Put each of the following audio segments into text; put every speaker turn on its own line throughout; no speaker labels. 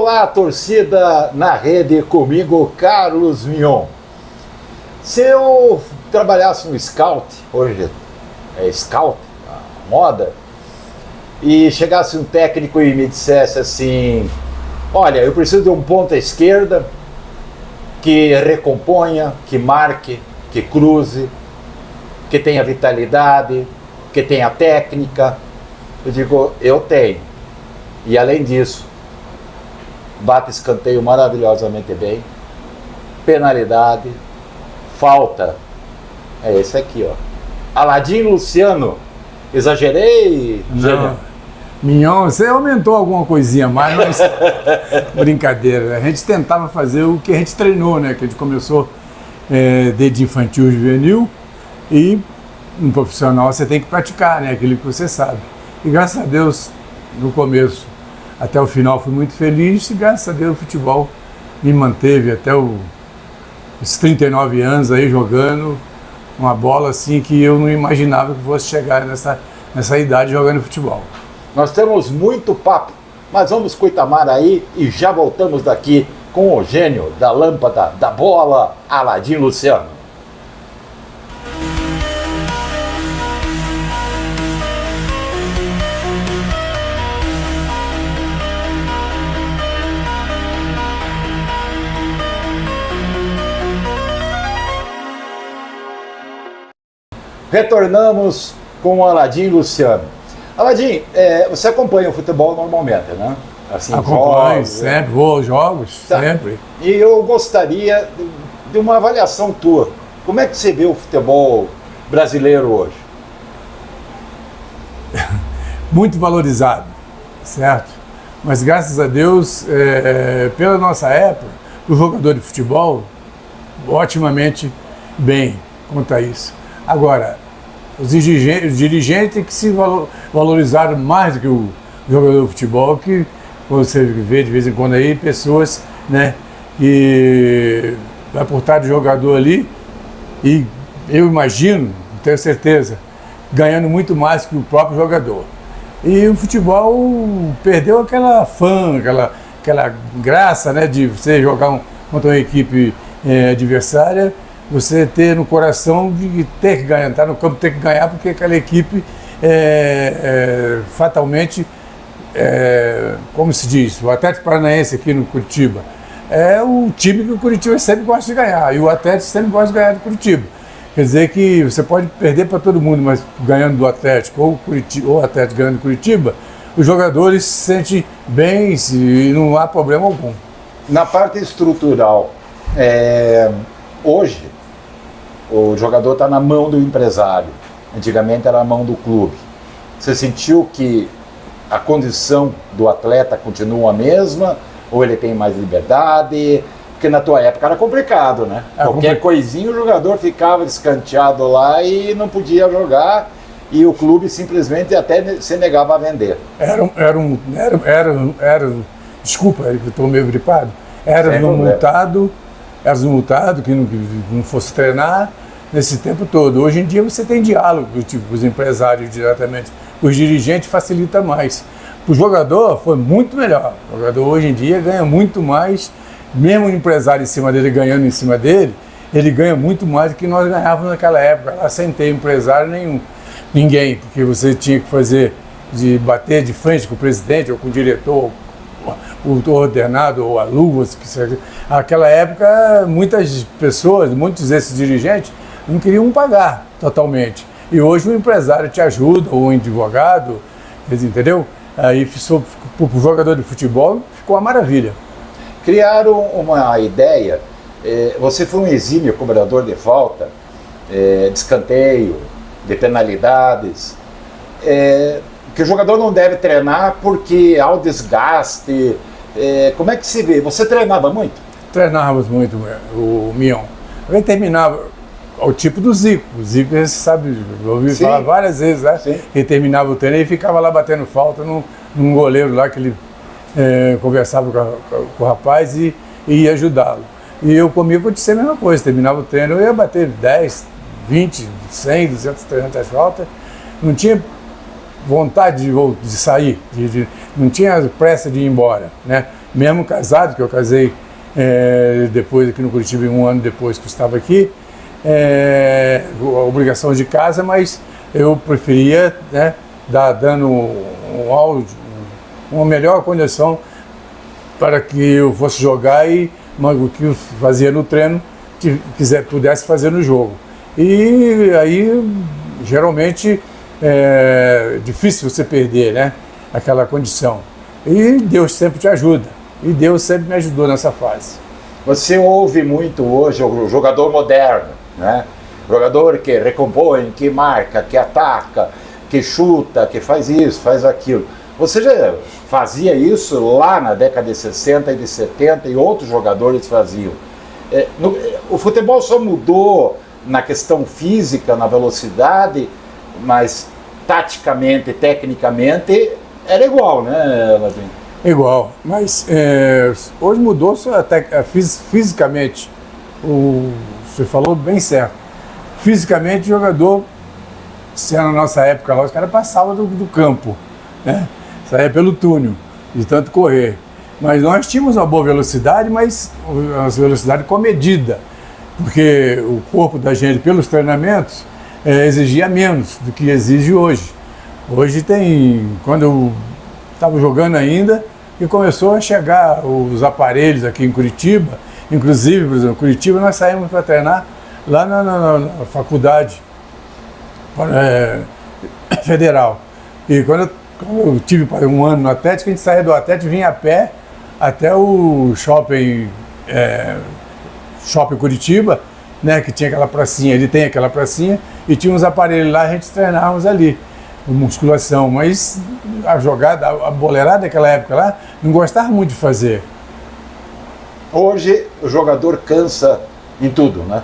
Olá, torcida na rede, comigo, Carlos Mignon. Se eu trabalhasse no Scout, hoje é Scout, a moda, e chegasse um técnico e me dissesse assim: olha, eu preciso de um ponta esquerda que recomponha, que marque, que cruze, que tenha vitalidade, que tenha técnica. Eu digo, eu tenho. E além disso, bate escanteio maravilhosamente bem, penalidade, falta, é esse aqui, ó. Aladim Luciano. Exagerei?
Não. Mignon, você aumentou alguma coisinha a mais, mas brincadeira. A gente tentava fazer o que a gente treinou, né? Que a gente começou desde infantil, juvenil, e no profissional você tem que praticar, né? Aquilo que você sabe. E graças a Deus, no começo até o final fui muito feliz, e graças a Deus o futebol me manteve até os 39 anos aí jogando uma bola assim que eu não imaginava que fosse chegar nessa idade jogando futebol.
Nós temos muito papo, mas vamos com o Itamar aí e já voltamos daqui com o gênio da lâmpada da bola, Aladim Luciano. Retornamos com o Aladim Luciano. Aladim, você acompanha o futebol normalmente, né? Assim,
acompanho,
jogos,
sempre, vou aos jogos,
tá.
Sempre.
E eu gostaria de uma avaliação tua. Como é que você vê o futebol brasileiro hoje?
Muito valorizado, certo? Mas graças a Deus, pela nossa época, o jogador de futebol, otimamente bem quanto a isso. Agora, os dirigentes têm que se valorizar mais do que o jogador de futebol, que você vê de vez em quando aí pessoas, né, que vai por trás do jogador ali, e eu imagino, tenho certeza, ganhando muito mais que o próprio jogador. E o futebol perdeu aquela fã, aquela graça, né, de você jogar contra uma equipe adversária, você ter no coração de ter que ganhar, estar no campo ter que ganhar, porque aquela equipe fatalmente, como se diz, o Atlético Paranaense aqui no Curitiba, é o time que o Curitiba sempre gosta de ganhar, e o Atlético sempre gosta de ganhar do Curitiba. Quer dizer que você pode perder para todo mundo, mas ganhando do Atlético ou o Atlético ganhando do Curitiba, os jogadores se sentem bem e não há problema algum.
Na parte estrutural, hoje o jogador está na mão do empresário, antigamente era na mão do clube. Você sentiu que a condição do atleta continua a mesma, ou ele tem mais liberdade? Porque na tua época era complicado, né? Qualquer coisinha o jogador ficava descanteado lá e não podia jogar, e o clube simplesmente até se negava a vender. Desculpa, eu estou meio gripado. Era um multado que não fosse treinar nesse tempo todo. Hoje em dia você tem diálogo com os empresários diretamente, os dirigentes facilita mais. Para o jogador foi muito melhor. O jogador hoje em dia ganha muito mais, mesmo o empresário em cima dele ganhando em cima dele, ele ganha muito mais do que nós ganhávamos naquela época, lá sem ter empresário nenhum. Ninguém, porque você tinha que bater de frente com o presidente ou com o diretor, o ordenado ou a luva. Naquela época, muitas pessoas, muitos desses dirigentes, não queriam pagar totalmente. E hoje o empresário te ajuda, ou um advogado, entendeu? Aí para o jogador de futebol ficou uma maravilha. Criaram uma ideia, você foi um exímio cobrador de falta, de escanteio, de penalidades, que o jogador não deve treinar porque há o desgaste. Como é que se vê? Você treinava muito?
Treinávamos muito, o Mignon. Eu terminava ao tipo do Zico. O Zico, você sabe, eu ouvi falar várias vezes, né? Sim. Ele terminava o treino e ficava lá batendo falta num goleiro lá que ele conversava com o rapaz e ia ajudá-lo. E eu comigo acontecia a mesma coisa, terminava o treino, eu ia bater 10, 20, 100, 200, 300 faltas. Não tinha
vontade de sair, não tinha pressa de ir embora, né? Mesmo casado, que eu casei depois aqui no Curitiba, 1 ano depois que eu estava aqui, a obrigação de casa, mas eu preferia, né, dando uma melhor condição para que eu fosse jogar e o que eu fazia no treino pudesse fazer no jogo. E aí, geralmente, é difícil você perder, né, aquela condição. E Deus sempre te ajuda. E Deus sempre me ajudou nessa fase.
Você ouve muito hoje o jogador moderno, né? Jogador que recompõe, que marca, que ataca, que chuta, que faz isso, faz aquilo. Você já fazia isso lá na década de 60 e de 70 e outros jogadores faziam. O futebol só mudou na questão física, na velocidade, mas taticamente, tecnicamente, era igual, né, Ladinho?
Igual, mas hoje mudou até fisicamente. Você falou bem certo. Fisicamente, o jogador, se era na nossa época lá, os caras passavam do campo, né? Saía pelo túnel, de tanto correr. Mas nós tínhamos uma boa velocidade, mas uma velocidade comedida, porque o corpo da gente, pelos treinamentos, exigia menos do que exige hoje. Hoje quando eu estava jogando ainda, e começou a chegar os aparelhos aqui em Curitiba, inclusive, por exemplo, em Curitiba nós saímos para treinar lá na faculdade federal. E quando eu tive 1 ano no Atlético, a gente saía do Atlético e vinha a pé até o shopping Curitiba, né, que tinha aquela pracinha, ele tem aquela pracinha, e tinha uns aparelhos lá, a gente treinávamos ali, musculação, mas a boleirada daquela época lá, não gostava muito de fazer.
Hoje o jogador cansa em tudo, né?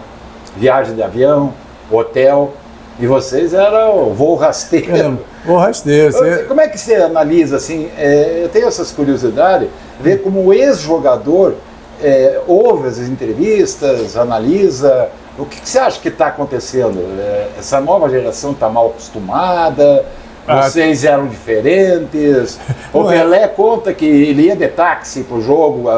Viagem de avião, hotel, e vocês eram o voo rasteiro.
Voo rasteiro.
Como é que você analisa, assim, eu tenho essas curiosidades, ver como o ex-jogador ouve as entrevistas, analisa, o que você acha que está acontecendo? Essa nova geração está mal acostumada? Vocês eram diferentes? O Pelé conta que ele ia de táxi para o jogo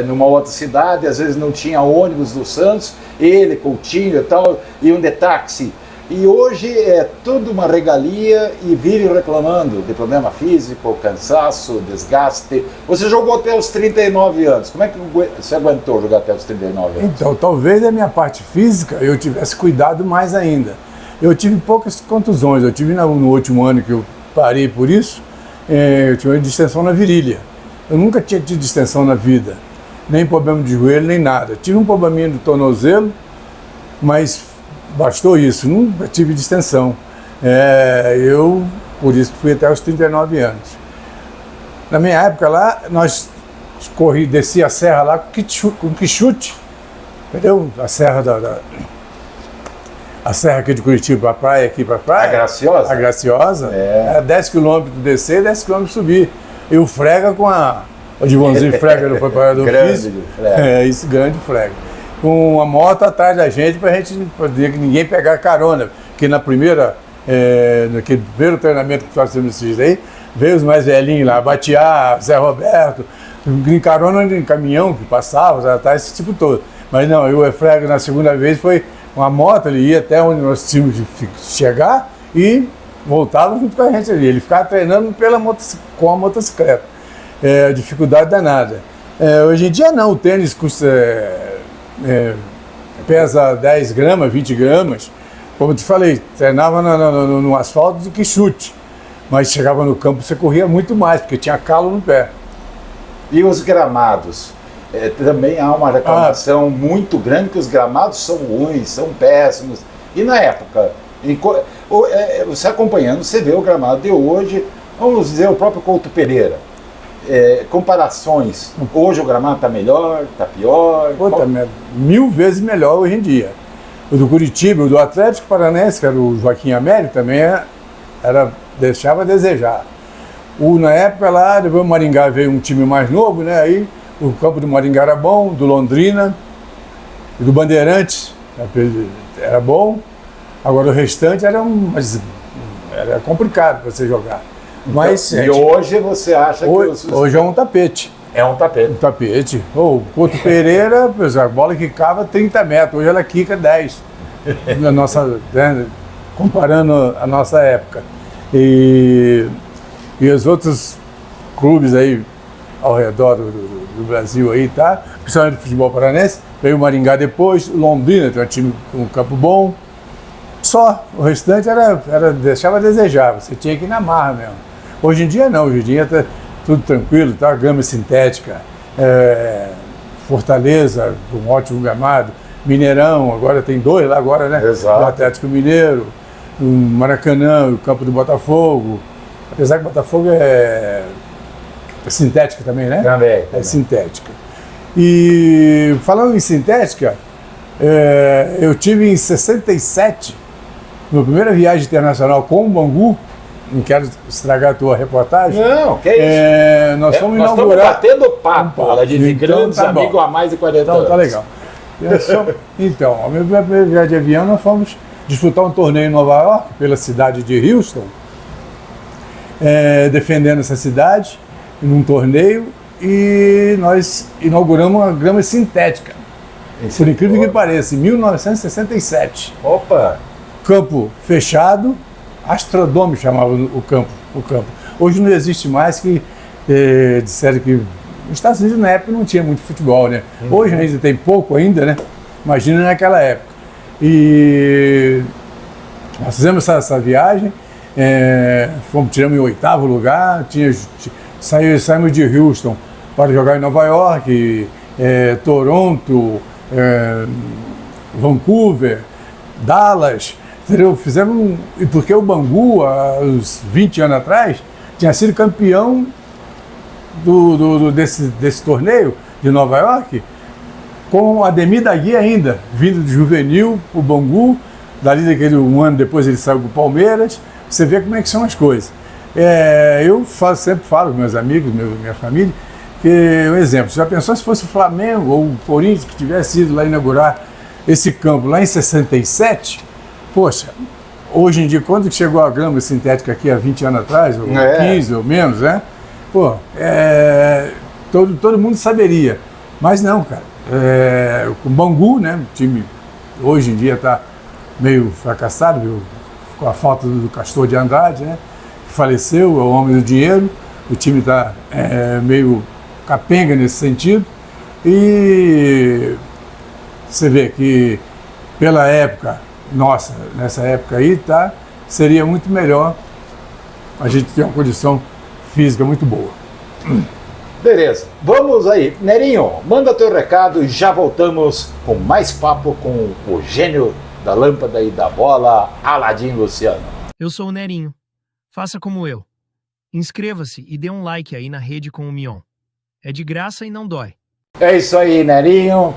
numa outra cidade, às vezes não tinha ônibus do Santos, ele, Coutinho e tal, iam de táxi. E hoje é tudo uma regalia e vive reclamando de problema físico, cansaço, desgaste. Você jogou até os 39 anos. Como é que você aguentou jogar até os 39 anos?
Então, talvez a minha parte física eu tivesse cuidado mais ainda. Eu tive poucas contusões. Eu tive no último ano que eu parei por isso, eu tive uma distensão na virilha. Eu nunca tinha tido distensão na vida. Nem problema de joelho, nem nada. Tive um probleminha do tornozelo, mas bastou isso, nunca tive distensão. Por isso que fui até os 39 anos. Na minha época lá, nós descia a serra lá com quichute, entendeu? A serra a serra aqui de Curitiba, aqui para a praia.
A Graciosa?
A Graciosa. Era 10 km descer e 10 km subir. E o frega com o Divãozinho Frega, do preparador físico. Isso, grande frega. Com uma moto atrás da gente para a gente poder que ninguém pegar carona, porque naquele primeiro treinamento que nós fizemos esses aí, veio os mais velhinhos lá, Batiá, Zé Roberto, em carona em caminhão que passava, esse tipo todo. Mas não, o Efrega na segunda vez foi uma moto, ele ia até onde nós tínhamos de chegar e voltava junto com a gente ali. Ele ficava treinando com a motocicleta. Dificuldade danada. Hoje em dia não, o tênis custa... pesa 10 gramas, 20 gramas, como eu te falei, treinava no asfalto de quichute, mas chegava no campo você corria muito mais, porque tinha calo no pé.
E os gramados? Também há uma reclamação muito grande que os gramados são ruins, são péssimos. E na época, você acompanhando, você vê o gramado de hoje, vamos dizer, o próprio Couto Pereira. Comparações, hoje o gramado está melhor, está pior?
Tá 1000 vezes melhor hoje em dia. O do Curitiba, o do Atlético Paranaense, que era o Joaquim Américo, também deixava a desejar. Na época lá, depois o Maringá veio um time mais novo, né? Aí o campo do Maringá era bom, do Londrina, e do Bandeirantes era bom. Agora o restante era era complicado para você jogar. Mas
e hoje você acha que...
Hoje é um tapete.
É um tapete.
Um tapete. O Couto Pereira, por exemplo, a bola quicava 30 metros, hoje ela quica 10. Na nossa, né, comparando a nossa época. E os outros clubes aí ao redor do Brasil aí, tá? Principalmente do futebol paranense, veio o Maringá depois, Londrina tem um time com um campo bom. Só, o restante deixava a desejar, você tinha que ir na marra mesmo. Hoje em dia não, hoje em dia tá tudo tranquilo, tá? Grama sintética, Fortaleza, um ótimo gramado, Mineirão, agora tem 2 lá agora, né?
Exato.
O Atlético Mineiro, o Maracanã, o campo do Botafogo. Apesar que o Botafogo é sintética também, né?
Também.
É sintética. E falando em sintética, eu tive em 67, minha primeira viagem internacional com o Bangu. Não quero estragar a tua reportagem.
Não, que é isso?
Nós fomos
nós
inaugurar.
estamos batendo papo, ela diz de grandes
tá
amigos há mais de 40
então,
anos.
Tá legal. Então, a minha primeira viagem de avião, nós fomos disputar um torneio em Nova York, pela cidade de Houston, defendendo essa cidade, num torneio, e nós inauguramos uma grama sintética. Por incrível que pareça, em 1967.
Opa!
Campo fechado, Astrodome chamava o campo. Hoje não existe mais, que disseram que nos Estados Unidos na época não tinha muito futebol, né? Hoje ainda tem pouco ainda, né? Imagina naquela época. E nós fizemos essa viagem, tiramos em 8º lugar, saímos de Houston para jogar em Nova York, Toronto, Vancouver, Dallas, entendeu? Fizemos, e porque o Bangu, há uns 20 anos atrás, tinha sido campeão desse torneio de Nova York, com o Ademir da Guia ainda, vindo de juvenil, o Bangu, dali um ano depois ele saiu para o Palmeiras. Você vê como é que são as coisas. Eu sempre falo com meus amigos, minha família, que um exemplo, já pensou se fosse o Flamengo ou o Corinthians que tivesse ido lá inaugurar esse campo lá em 67? Poxa, hoje em dia, quando chegou a grama sintética aqui há 20 anos atrás, ou 15 ou menos, né? Pô, todo mundo saberia. Mas não, cara. O Bangu, né? O time hoje em dia está meio fracassado, viu? Com a falta do Castor de Andrade, né? Que faleceu, é o homem do dinheiro. O time está meio capenga nesse sentido. E você vê que pela época, nossa, nessa época aí, tá? Seria muito melhor a gente ter uma condição física muito boa.
Beleza, vamos aí. Nerinho, manda teu recado e já voltamos com mais papo com o gênio da lâmpada e da bola, Aladim Luciano.
Eu sou o Nerinho. Faça como eu. Inscreva-se e dê um like aí na rede com o Mion. É de graça e não dói.
É isso aí, Nerinho.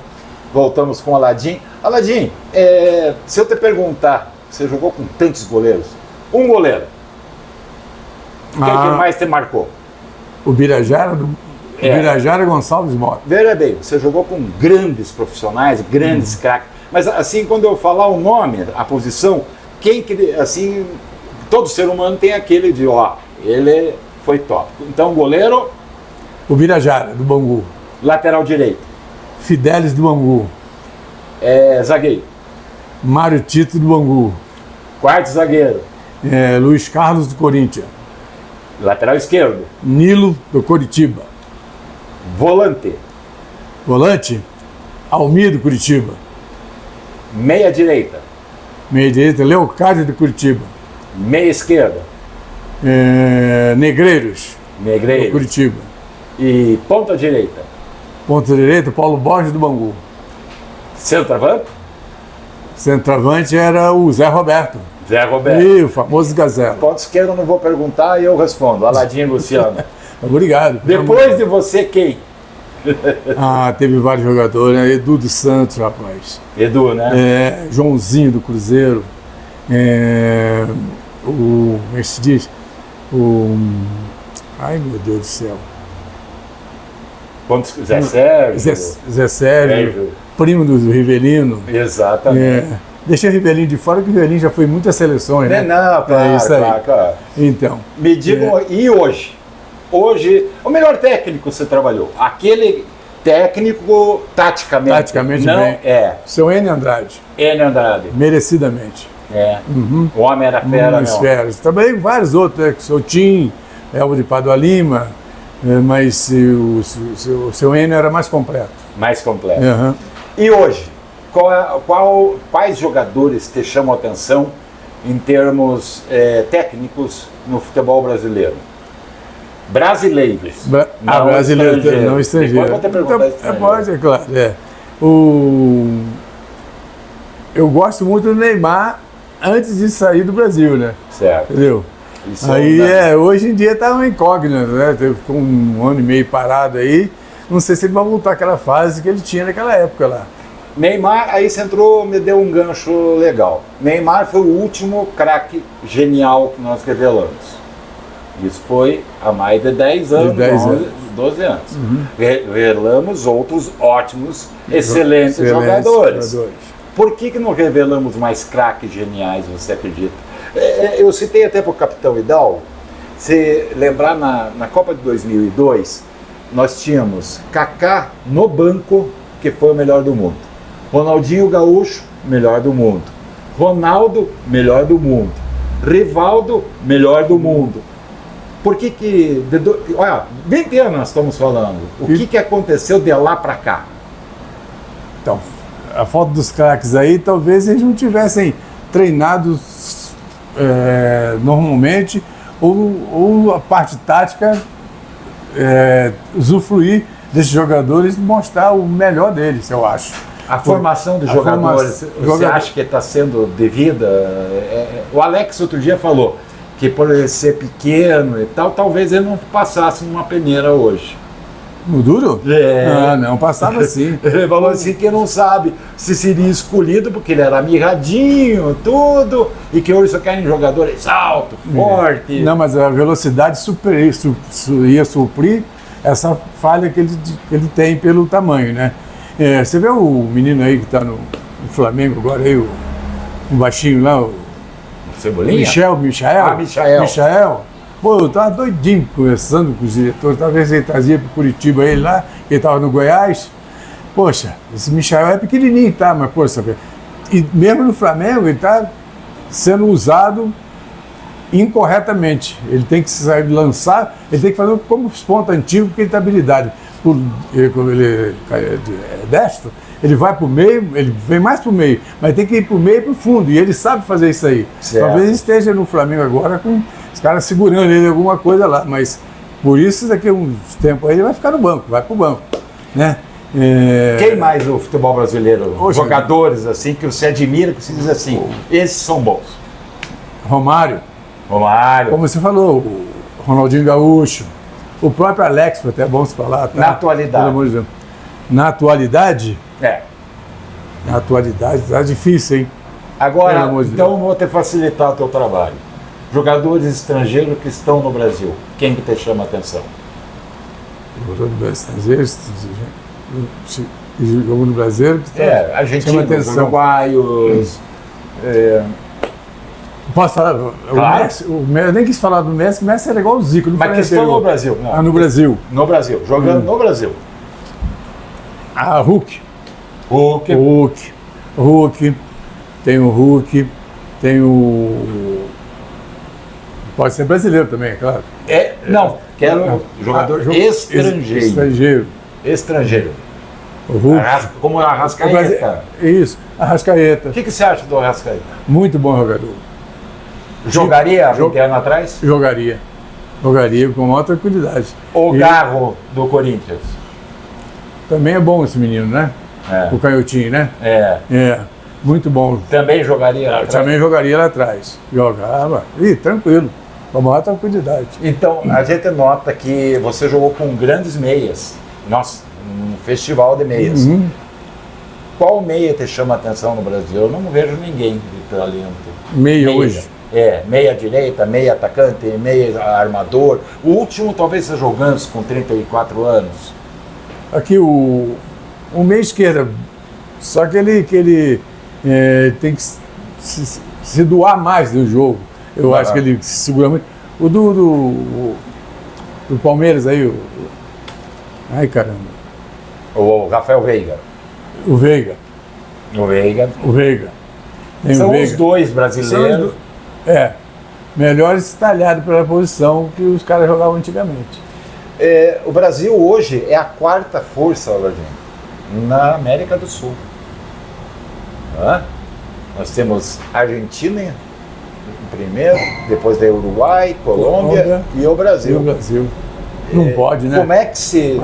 Voltamos com o Aladim. Aladim, se eu te perguntar, você jogou com tantos goleiros, um goleiro, quem que mais te marcou?
O Birajara Gonçalves Mota.
Veja bem, você jogou com grandes profissionais, grandes craques, mas assim, quando eu falar o nome, a posição, quem que, assim, todo ser humano tem aquele de, ele foi top. Então, goleiro...
O Birajara, do Bangu.
Lateral direito.
Fidelis, do Bangu.
Zagueiro.
Mário Tito, do Bangu.
Quarto zagueiro.
Luiz Carlos, do Corinthians.
Lateral esquerdo.
Nilo, do Coritiba.
Volante.
Volante, Almir, do Curitiba.
Meia direita.
Meia direita, Leocádio, do Curitiba.
Meia esquerda.
Negreiros, do Curitiba.
E ponta direita.
Ponta direita, Paulo Borges, do Bangu.
Centroavante?
Centroavante era o Zé Roberto.
Zé Roberto.
E o famoso Gazela.
Ponta esquerda eu não vou perguntar e eu respondo. Aladim Luciano.
Obrigado.
Depois de você, quem?
Teve vários jogadores, né? Edu dos Santos, rapaz.
Edu, né?
Joãozinho do Cruzeiro. Como é que se diz? Ai, meu Deus do céu.
Zé Sérgio.
Zé Sérgio, primo do Rivelino.
Exatamente.
Deixa o Rivelino de fora, que o Rivelino já foi em muitas seleções, né?
Não, claro,
É isso aí.
claro.
Então.
Me digam, e hoje? Hoje, o melhor técnico que você trabalhou? Aquele técnico
Taticamente
não
bem.
é.
Seu Enio Andrade.
Enio Andrade.
Merecidamente.
É. O homem era fera,
Umas
meu.
feras. Trabalhei com vários outros, né? Seu Tim, Elba de Padua Lima, mas o seu Enio era mais completo.
Mais completo.
Uhum.
E hoje, quais jogadores te chamam a atenção em termos técnicos no futebol brasileiro? Brasileiros.
Brasileiro, não estrangeiro.
Depois eu vou te perguntar estrangeiro.
Pode, é claro. Eu gosto muito do Neymar antes de sair do Brasil, né?
Certo.
Entendeu?
Isso
Aí, hoje em dia está uma incógnita, né? Ficou um ano e meio parado aí. Não sei se ele vai voltar àquela fase que ele tinha naquela época lá.
Neymar, aí você entrou, me deu um gancho legal. Neymar foi o último craque genial que nós revelamos. Isso foi há mais de 10 anos, 12 anos. Revelamos outros ótimos, excelentes jogadores. Por que não revelamos mais craques geniais, você acredita? Eu citei até para o capitão Hidalgo, se lembrar na Copa de 2002, nós tínhamos Kaká no banco, que foi o melhor do mundo. Ronaldinho Gaúcho, melhor do mundo. Ronaldo, melhor do mundo. Rivaldo, melhor do mundo. Por que olha, 20 anos nós estamos falando. O que aconteceu de lá para cá?
Então, a falta dos craques aí, talvez eles não tivessem treinado normalmente, ou a parte tática usufruir desses jogadores e mostrar o melhor deles, eu acho.
A formação dos jogadores, você acha que está sendo devida? O Alex outro dia falou que por ele ser pequeno e tal, talvez ele não passasse numa peneira hoje.
No duro? Não, passava sim.
Ele falou assim que não sabe se seria escolhido porque ele era mirradinho, tudo, e que hoje só querem jogadores altos, fortes.
Não, mas a velocidade ia suprir essa falha que ele tem pelo tamanho, né? Você vê o menino aí que está no Flamengo agora, aí, o baixinho lá, o
Cebolinha?
Michael. Pô, eu tava doidinho conversando com os diretores, talvez ele trazia para Curitiba ele lá, ele estava no Goiás. Poxa, esse Michael é pequenininho, tá? Mas, poxa, e mesmo no Flamengo ele está sendo usado incorretamente. Ele tem que sair lançar, ele tem que fazer como os pontos antigos, porque ele tem habilidade. Como ele é destro, ele vai para o meio, ele vem mais para o meio, mas tem que ir para o meio e para o fundo, e ele sabe fazer isso aí.
Certo.
Talvez ele esteja no Flamengo agora com os caras segurando ele alguma coisa lá, mas por isso daqui a uns tempos aí ele vai ficar no banco, vai para o banco, né?
Quem mais no futebol brasileiro? Jogadores assim que você admira, que você diz assim, esses são bons.
Romário. Como você falou, o Ronaldinho Gaúcho, o próprio Alex, foi até bom se falar. Tá?
Na atualidade.
Pelo amor de Deus. Na atualidade? Na atualidade tá difícil, hein?
Agora, então vou te facilitar o teu trabalho. Jogadores estrangeiros que estão no Brasil, quem que te chama a atenção?
Jogadores estrangeiros que jogam no Brasil, que
argentinos, uruguaios.
Posso falar?
Claro.
O Messi, eu nem quis falar do Messi, o Messi era igual o Zico.
Mas que estão no Brasil. Não.
No Brasil.
No Brasil, jogando no Brasil.
Hulk.
Hulk.
Tem o Hulk, tem o... Pode ser brasileiro também, é claro.
Não, quero jogador estrangeiro. Estrangeiro.
O Hulk.
Como a Arrascaeta.
Isso, Arrascaeta.
O que você acha do Arrascaeta?
Muito bom jogador.
Jogaria 20 anos atrás?
Jogaria com maior tranquilidade.
O Garro do Corinthians?
Também é bom esse menino, né? O canhotinho, né? Muito bom.
Também jogaria lá atrás?
Também jogaria lá atrás. Jogava. Tranquilo. Com maior tranquilidade.
Então, a gente nota que você jogou com grandes meias. Nossa, um festival de meias. Qual meia te chama a atenção no Brasil? Eu não vejo ninguém de talento.
Meia hoje?
Meia direita, meia atacante, meia armador. O último talvez seja o Ganso, com 34 anos.
Aqui o meia esquerda, só que ele tem que se doar mais no jogo. Eu acho que ele se segura muito. O do Palmeiras aí, ai caramba.
O Rafael Veiga.
O Veiga. Tem
São
o Veiga.
os dois brasileiros.
Melhores talhados pela posição que os caras jogavam antigamente.
O Brasil hoje é a quarta força, Ladinho, na América do Sul. Nós temos Argentina em primeiro, depois veio Uruguai, Colômbia e o Brasil.
Não pode, né?
Como é que se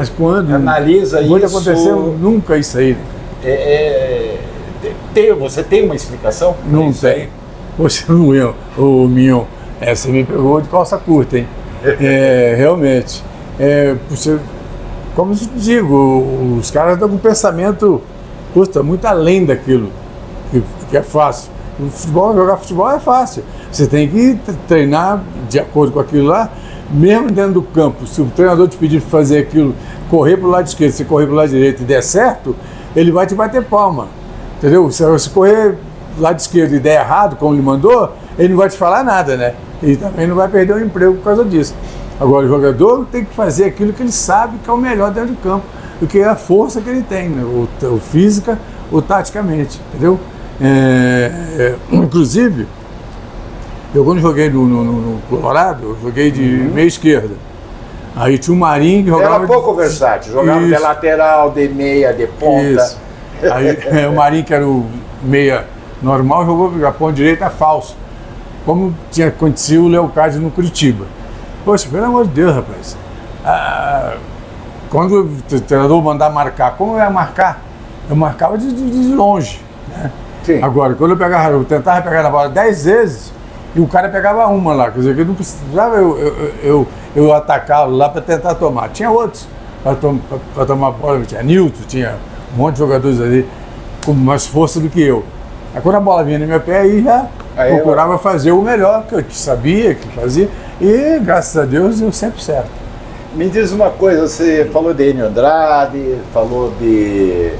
analisa isso?
Pode acontecer nunca isso aí.
Você tem uma explicação?
Não tem. Você não é o Mignon. Você me pegou de calça curta, hein? Realmente. Como eu te digo, os caras estão com um pensamento muito além daquilo que é fácil. Jogar futebol é fácil. Você tem que treinar de acordo com aquilo lá, mesmo dentro do campo. Se o treinador te pedir para fazer aquilo, correr para o lado esquerdo, se correr para o lado direito e der certo, ele vai te bater palma. Entendeu? Se você correr do lado esquerdo e der errado, como ele mandou, ele não vai te falar nada, né? E também não vai perder o emprego por causa disso. Agora, o jogador tem que fazer aquilo que ele sabe que é o melhor dentro do campo, do que a força que ele tem, né? ou física ou taticamente, entendeu? Inclusive, eu quando joguei no Colorado, eu joguei de meia esquerda. Aí tinha um Marinho que jogava...
Era pouco versátil, jogava de lateral, de meia, de ponta.
Isso. Aí o Marinho, que era o meia normal, jogou a ponta direita falso. Como tinha acontecido o Leocádio no Curitiba. Poxa, pelo amor de Deus, rapaz. Quando o treinador mandar marcar, como eu ia marcar? Eu marcava de longe, né?
Sim.
Agora, quando eu tentava pegar na bola 10 vezes, e o cara pegava uma lá, quer dizer, que não precisava eu atacar lá para tentar tomar. Tinha outros para tomar bola, tinha Nilton, tinha um monte de jogadores ali com mais força do que eu. Aí quando a bola vinha no meu pé, aí já procurava fazer o melhor que eu sabia que fazia, e graças a Deus deu sempre certo.
Me diz uma coisa, você falou de Enio Andrade, falou de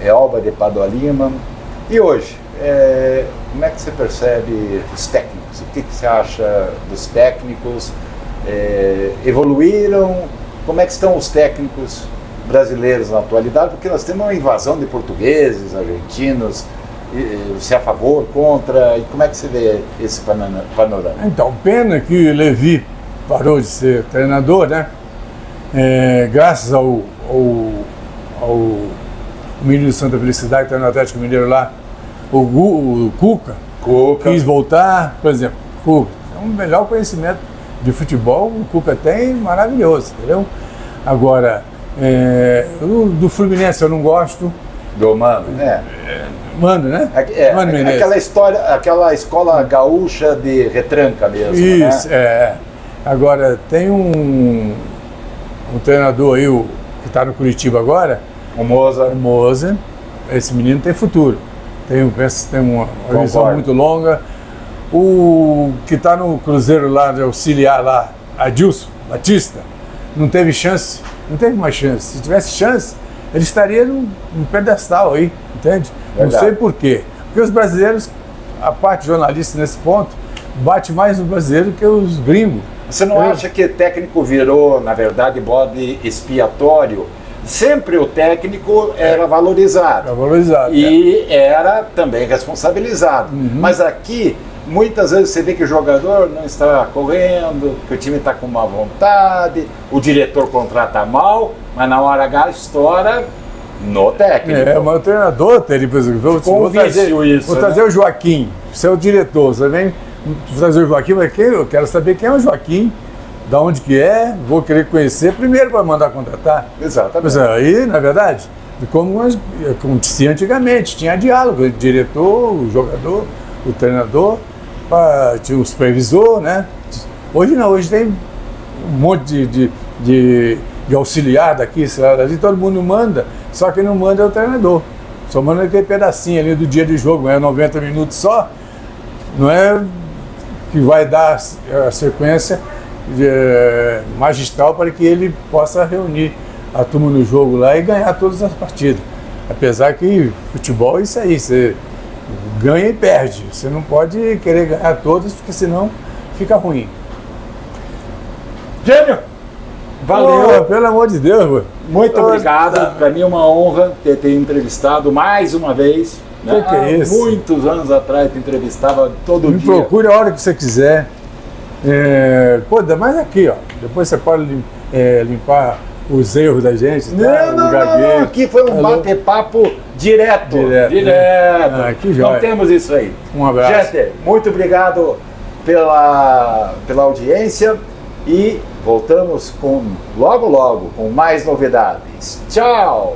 Elba de Padua Lima, e hoje, como é que você percebe os técnicos? O que você acha dos técnicos? Evoluíram? Como é que estão os técnicos brasileiros na atualidade? Porque nós temos uma invasão de portugueses, argentinos. Você é a favor, contra? E como é que você vê esse panorama?
Então, pena que o Levi parou de ser treinador, né? Graças ao menino de Santa Felicidade, que está no Atlético Mineiro lá, o Cuca quis voltar, por exemplo, Cuca, é um melhor conhecimento de futebol, o Cuca tem, maravilhoso, entendeu? Agora, do Fluminense eu não gosto.
Do Mano,
Mano, né?
Mano Menezes. Aquela escola gaúcha de retranca mesmo.
Isso,
né?
Agora, tem um treinador aí, que está no Curitiba agora,
o Moza.
Esse menino tem futuro. Tem uma visão muito longa. O que está no Cruzeiro lá, de auxiliar lá, Adilson Batista, não teve chance, não teve mais chance. Se tivesse chance, ele estaria num pedestal aí, entende? Verdade. Não sei por quê. Porque os brasileiros, a parte jornalista nesse ponto, bate mais no brasileiro que os gringos.
Você não acha que técnico virou, na verdade, bode expiatório? Sempre o técnico era valorizado. E era também responsabilizado. Uhum. Mas aqui, muitas vezes você vê que o jogador não está correndo, que o time está com má vontade, o diretor contrata mal, mas na hora H estoura no técnico.
Mas o treinador, por exemplo, vou trazer o Joaquim, você é o diretor, você vem trazer o Joaquim, mas eu quero saber quem é o Joaquim, da onde que é, vou querer conhecer primeiro para mandar contratar.
Exatamente.
Aí, na verdade, como acontecia antigamente, tinha diálogo, o diretor, o jogador, o treinador, tinha o supervisor, né? Hoje não, hoje tem um monte de auxiliar daqui, dali, todo mundo manda, só quem não manda é o treinador. Só manda aquele pedacinho ali do dia de jogo, é 90 minutos só, não é que vai dar a sequência magistral para que ele possa reunir a turma no jogo lá e ganhar todas as partidas. Apesar que futebol é isso aí, você Ganha e perde. Você não pode querer ganhar todas, porque senão fica ruim.
Gênio! Valeu!
Pô, pelo amor de Deus, pô.
Muito obrigado. Para mim é uma honra ter entrevistado mais uma vez. Né?
Que é isso?
Muitos anos atrás te entrevistava todo
Me
dia.
procure a hora que você quiser. Pô, ainda mais aqui, ó. Depois você pode limpar os erros da gente.
Não. Aqui foi um bate-papo direto.
Que joia.
Não temos isso aí.
Um abraço.
Gente, muito obrigado pela audiência e voltamos logo com mais novidades. Tchau!